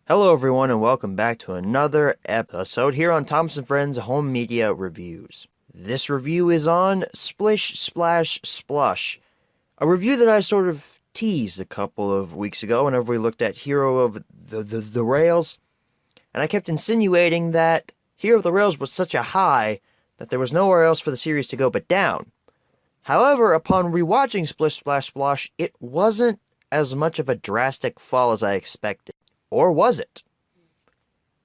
Hello everyone and welcome back to another episode here on Thomas & Friends Home Media Reviews. This review is on Splish, Splash, Splosh, a review that I sort of teased a couple of weeks ago whenever we looked at Hero of the Rails, and I kept insinuating that Hero of the Rails was such a high that there was nowhere else for the series to go but down. However, upon rewatching Splish, Splash, Splosh, it wasn't as much of a drastic fall as I expected. Or was it?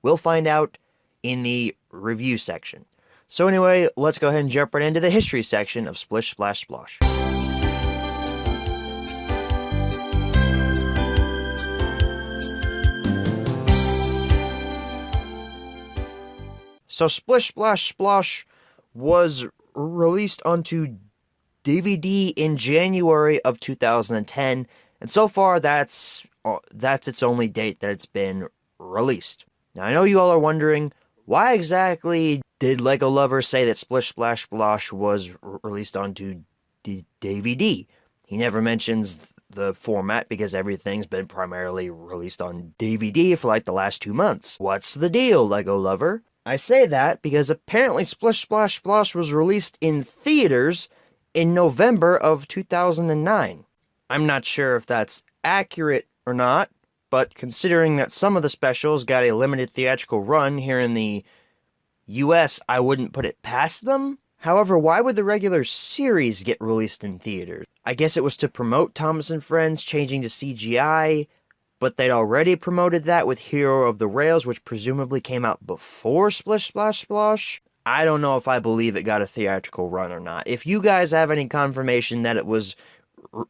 We'll find out in the review section. So anyway, let's go ahead and jump right into the history section of Splish, Splash, Splosh. So Splish, Splash, Splosh was released onto DVD in January of 2010, and so far that's its only date that it's been released. Now, I know you all are wondering, why exactly did Lego Lover say that Splish Splash Splosh was released onto DVD? He never mentions the format because everything's been primarily released on DVD for like the last 2 months. What's the deal, Lego Lover? I say that because apparently Splish Splash Splosh was released in theaters in November of 2009. I'm not sure if that's accurate or not, but considering that some of the specials got a limited theatrical run here in the US, I wouldn't put it past them. However, why would the regular series get released in theaters? I guess it was to promote Thomas & Friends changing to CGI, but they'd already promoted that with Hero of the Rails, which presumably came out before Splish Splash Splosh. I don't know if I believe it got a theatrical run or not. If you guys have any confirmation that it was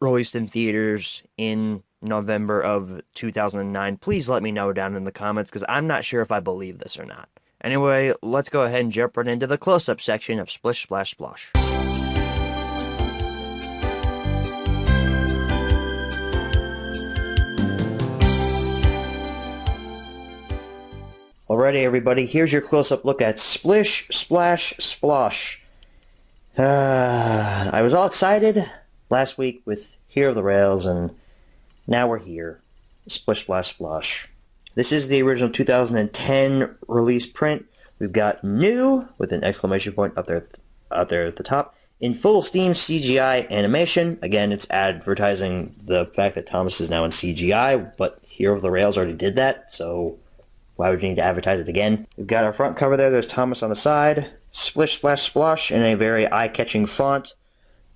released in theaters in November of 2009, please let me know down in the comments, because I'm not sure if I believe this or not. Anyway, let's go ahead and jump right into the close-up section of Splish Splash Splosh. Alrighty everybody, here's your close-up look at Splish Splash Splosh. I was all excited last week with Hero of the Rails, and now we're here. Splish Splash Splosh. This is the original 2010 release print. We've got new with an exclamation point up there at the top. In full steam CGI animation. Again, it's advertising the fact that Thomas is now in CGI, but Hero of the Rails already did that, so why would you need to advertise it again? We've got our front cover there. There's Thomas on the side. Splish Splash Splosh in a very eye-catching font.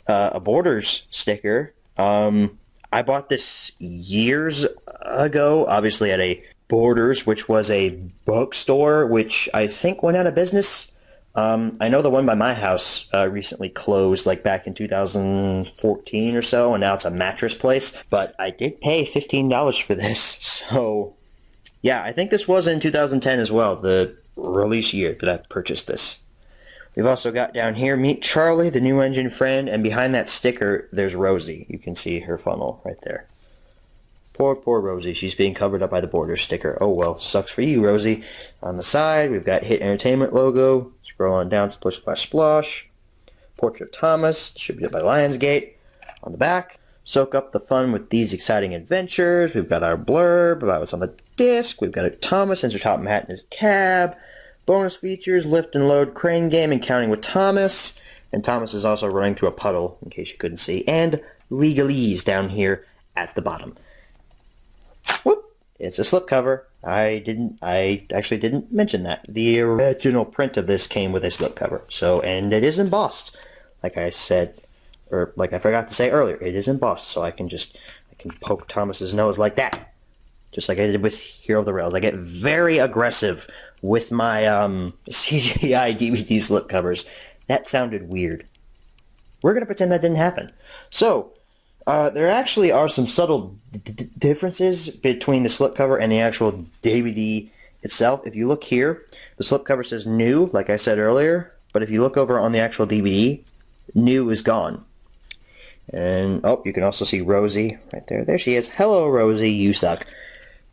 A Borders sticker. I bought this years ago, obviously at a Borders, which was a bookstore, which I think went out of business. I know the one by my house recently closed, like back in 2014 or so, and now it's a mattress place. But I did pay $15 for this, so yeah, I think this was in 2010 as well, the release year that I purchased this. We've also got down here, Meet Charlie, the new engine friend, and behind that sticker, there's Rosie. You can see her funnel right there. Poor Rosie. She's being covered up by the border sticker. Oh well, sucks for you, Rosie. On the side, we've got Hit Entertainment logo. Scroll on down, Splish Splash Splosh. Portrait of Thomas, distributed by Lionsgate. On the back, soak up the fun with these exciting adventures. We've got our blurb about what's on the disc. We've got a Thomas in her top hat in his cab. Bonus features, lift and load crane game and counting with Thomas. And Thomas is also running through a puddle, in case you couldn't see. And legalese down here at the bottom. Whoop! It's a slipcover. I actually didn't mention that. The original print of this came with a slipcover. So, and it is embossed. Like I said, or like I forgot to say earlier, it is embossed. So I can poke Thomas's nose like that. Just like I did with Hero of the Rails. I get very aggressive with my CGI DVD slipcovers. That sounded weird. We're going to pretend that didn't happen. So, there actually are some subtle differences between the slipcover and the actual DVD itself. If you look here, the slipcover says new, like I said earlier, but if you look over on the actual DVD, new is gone. And, oh, you can also see Rosie right there. There she is. Hello, Rosie, you suck.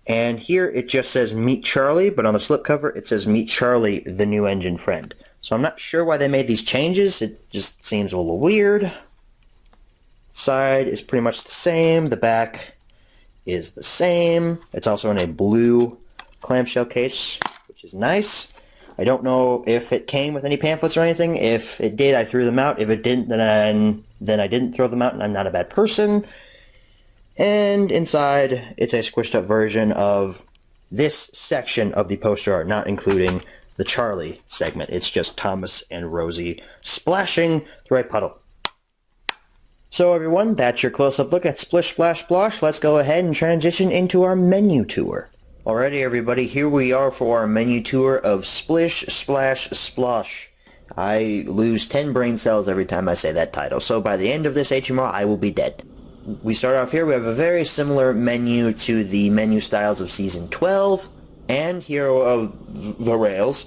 And here it just says Meet Charlie, but on the slipcover it says Meet Charlie, the new engine friend. So I'm not sure why they made these changes. It just seems a little weird. Side is pretty much the same. The back is the same. It's also in a blue clamshell case, which is nice. I don't know if it came with any pamphlets or anything. If it did, I threw them out. If it didn't, then I didn't throw them out, and I'm not a bad person. And inside, it's a squished up version of this section of the poster art, not including the Charlie segment. It's just Thomas and Rosie splashing through a puddle. So everyone, that's your close-up look at Splish, Splash, Splosh. Let's go ahead and transition into our menu tour. Alrighty everybody, here we are for our menu tour of Splish, Splash, Splosh. I lose 10 brain cells every time I say that title, so by the end of this HMR, I will be dead. We start off here, we have a very similar menu to the menu styles of Season 12 and Hero of the Rails.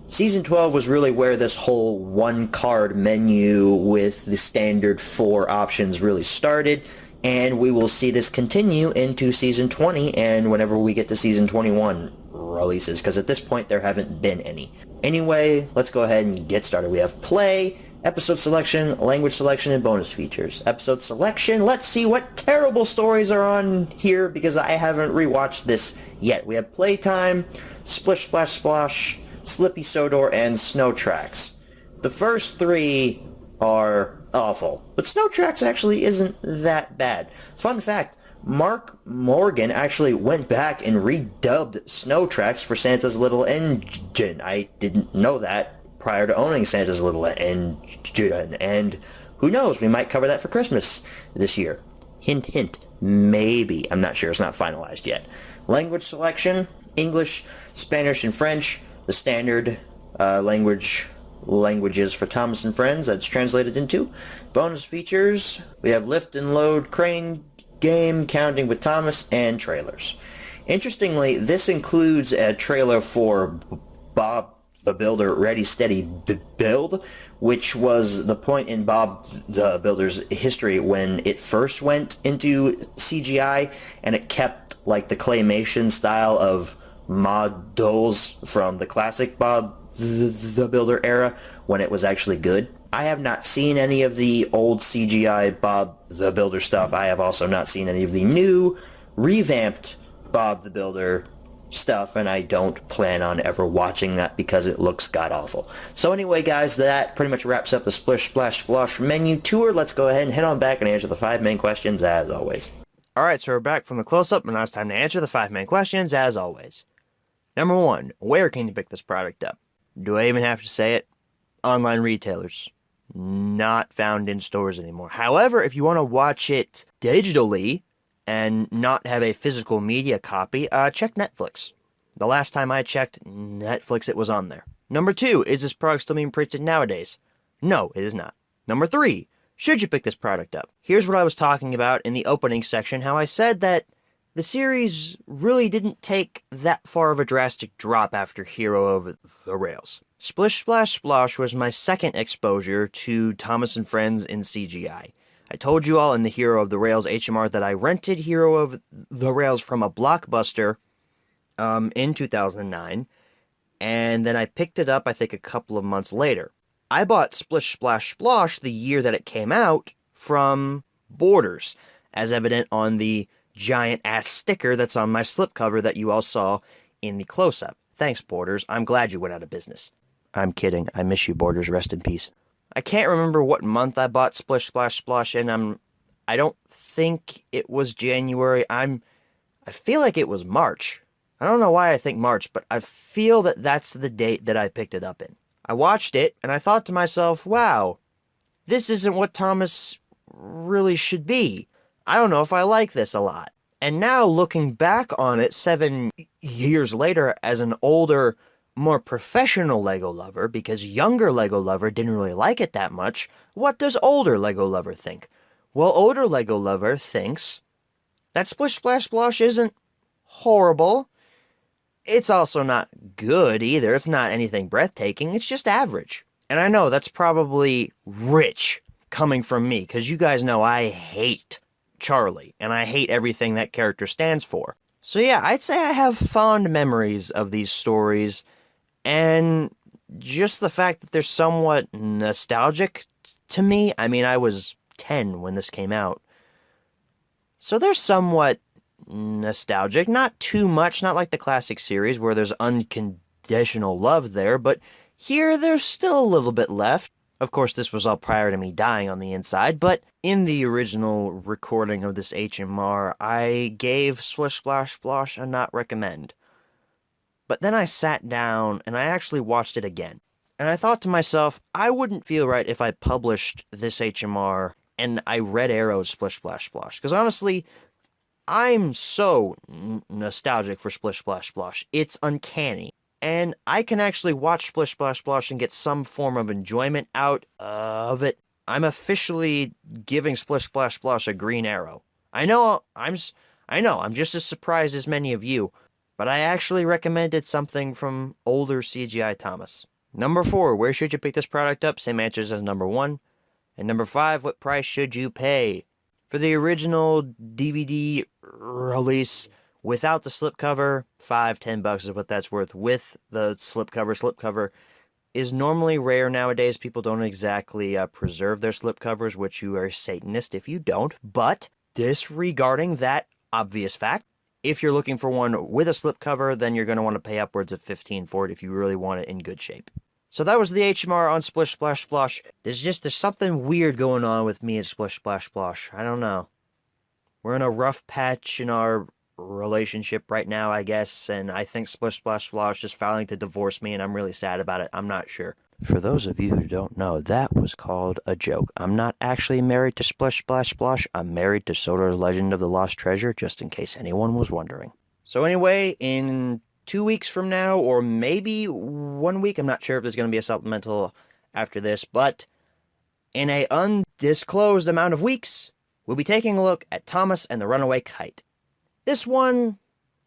Season 12 was really where this whole one-card menu with the standard 4 options really started, and we will see this continue into Season 20 and whenever we get to Season 21 releases, because at this point there haven't been any. Anyway, let's go ahead and get started. We have play, episode selection, language selection, and bonus features. Episode selection, let's see what terrible stories are on here because I haven't rewatched this yet. We have Playtime, Splish Splash Splosh, Slippy Sodor, and Snow Tracks. The first 3 are awful, but Snow Tracks actually isn't that bad. Fun fact, Mark Morgan actually went back and redubbed Snow Tracks for Santa's Little Engine. I didn't know that prior to owning Santa's Little Engine, and who knows, we might cover that for Christmas this year. Hint, hint, maybe. I'm not sure, it's not finalized yet. Language selection, English, Spanish, and French. The standard languages for Thomas and Friends that's translated into. Bonus features, we have lift and load crane game, counting with Thomas, and trailers. Interestingly, this includes a trailer for Bob the Builder Ready Steady Build, which was the point in Bob the Builder's history when it first went into CGI, and it kept like the claymation style of models from the classic Bob the Builder era when it was actually good. I have not seen any of the old CGI Bob the Builder stuff. I have also not seen any of the new revamped Bob the Builder stuff, and I don't plan on ever watching that because it looks god-awful. So anyway, guys, that pretty much wraps up the Splish Splash Splosh menu tour. Let's go ahead and head on back and answer the 5 main questions as always. Alright, so we're back from the close-up, and now it's time to answer the 5 main questions as always. Number 1, where can you pick this product up? Do I even have to say it? Online retailers. Not found in stores anymore. However, if you want to watch it digitally and not have a physical media copy, check Netflix. The last time I checked Netflix, it was on there. Number 2, is this product still being printed nowadays? No, it is not. Number 3, should you pick this product up? Here's what I was talking about in the opening section, how I said that the series really didn't take that far of a drastic drop after Hero of the Rails. Splish Splash Splosh was my second exposure to Thomas and Friends in CGI. I told you all in the Hero of the Rails HMR that I rented Hero of the Rails from a Blockbuster in 2009, and then I picked it up, I think, a couple of months later. I bought Splish Splash Splosh the year that it came out from Borders, as evident on the giant-ass sticker that's on my slipcover that you all saw in the close-up. Thanks, Borders. I'm glad you went out of business. I'm kidding. I miss you, Borders. Rest in peace. I can't remember what month I bought Splish Splash Splosh in. I don't think it was January. I feel like it was March. I don't know why I think March, but I feel that that's the date that I picked it up in. I watched it, and I thought to myself, wow, this isn't what Thomas really should be. I don't know if I like this a lot. And now, looking back on it 7 years later as an older, more professional LEGO lover, because younger LEGO lover didn't really like it that much, what does older LEGO lover think? Well, older LEGO lover thinks that Splish Splash Splosh isn't horrible. It's also not good either. It's not anything breathtaking. It's just average. And I know that's probably rich coming from me, because you guys know I hate Charlie, and I hate everything that character stands for. So yeah, I'd say I have fond memories of these stories, and just the fact that they're somewhat nostalgic to me. I mean, I was 10 when this came out, so they're somewhat nostalgic. Not too much, not like the classic series where there's unconditional love there, but here there's still a little bit left. Of course, this was all prior to me dying on the inside, but in the original recording of this HMR, I gave Splish Splash Splosh a not recommend. But then I sat down and I actually watched it again. And I thought to myself, I wouldn't feel right if I published this HMR and I red arrowed Splish Splash Splosh. Because honestly, I'm so nostalgic for Splish Splash Splosh. It's uncanny. And I can actually watch Splish Splash Splosh and get some form of enjoyment out of it. I'm officially giving Splish Splash Splosh a green arrow. I know I'm just as surprised as many of you, but I actually recommended something from older CGI Thomas. Number 4, where should you pick this product up? Same answers as number 1. And number 5, what price should you pay? For the original DVD release, without the slipcover, $5-10 is what that's worth. With the slipcover is normally rare nowadays. People don't exactly preserve their slipcovers, which you are a Satanist if you don't. But disregarding that obvious fact, if you're looking for one with a slipcover, then you're going to want to pay upwards of $15 for it if you really want it in good shape. So that was the HMR on Splish Splash Splosh. There's something weird going on with me and Splish Splash Splosh. I don't know. We're in a rough patch in our relationship right now, I guess, and I think Splish Splash Splosh is filing to divorce me, and I'm really sad about it. I'm not sure. For those of you who don't know, that was called a joke. I'm not actually married to Splish Splash Splosh. I'm married to Soda's Legend of the Lost Treasure, just in case anyone was wondering. So anyway, in 2 weeks from now, or maybe 1 week, I'm not sure if there's going to be a supplemental after this, but in a undisclosed amount of weeks, we'll be taking a look at Thomas and the Runaway Kite. This one,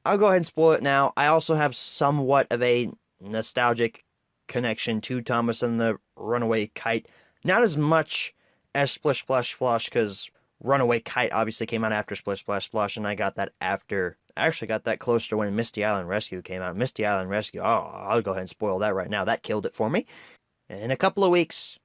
I'll go ahead and spoil it now. I also have somewhat of a nostalgic connection to Thomas and the Runaway Kite. Not as much as Splish Splash Splosh, because Runaway Kite obviously came out after Splish Splash Splosh, and I got that after. I actually got that close to when Misty Island Rescue came out. Misty Island Rescue, I'll go ahead and spoil that right now. That killed it for me. In a couple of weeks,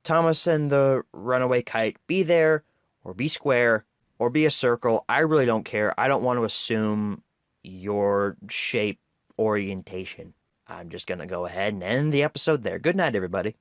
Thomas and the Runaway Kite, be there, or be square, or be a circle. I really don't care. I don't want to assume your shape orientation. I'm just going to go ahead and end the episode there. Good night, everybody.